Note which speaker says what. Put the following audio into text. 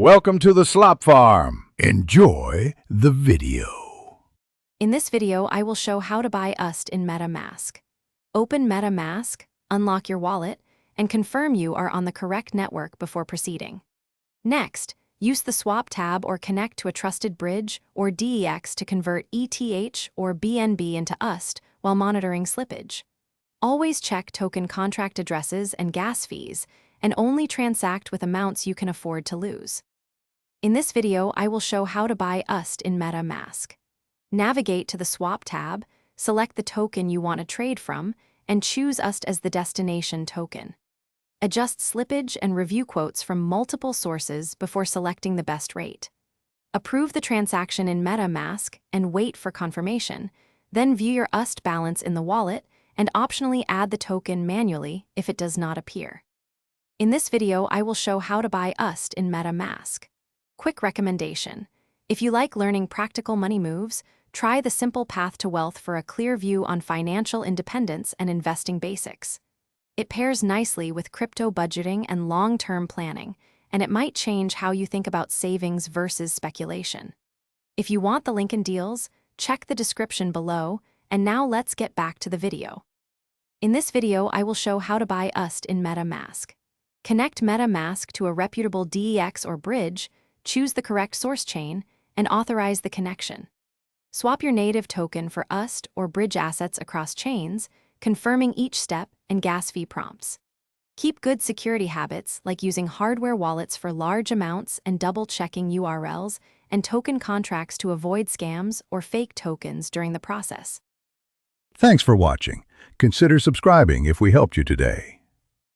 Speaker 1: Welcome to the Slop Farm. Enjoy the video.
Speaker 2: In this video, I will show how to buy USD in MetaMask. Open MetaMask, unlock your wallet, and confirm you are on the correct network before proceeding. Next, use the Swap tab or connect to a trusted bridge or DEX to convert ETH or BNB into USD while monitoring slippage. Always check token contract addresses and gas fees, and only transact with amounts you can afford to lose. In this video, I will show how to buy USD in MetaMask. Navigate to the Swap tab, select the token you want to trade from, and choose USD as the destination token. Adjust slippage and review quotes from multiple sources before selecting the best rate. Approve the transaction in MetaMask and wait for confirmation, then view your USD balance in the wallet and optionally add the token manually if it does not appear. In this video, I will show how to buy USD in MetaMask. Quick recommendation: if you like learning practical money moves, try the Simple Path to Wealth for a clear view on financial independence and investing basics. It pairs nicely with crypto budgeting and long-term planning, and it might change how you think about savings versus speculation. If you want the link and deals, check the description below, and now let's get back to the video. In this video, I will show how to buy USD in MetaMask. Connect MetaMask to a reputable DEX or bridge, choose the correct source chain, and authorize the connection. Swap your native token for USD or bridge assets across chains, confirming each step and gas fee prompts. Keep good security habits like using hardware wallets for large amounts and double-checking URLs and token contracts to avoid scams or fake tokens during the process.
Speaker 1: Thanks for watching. Consider subscribing if we helped you today.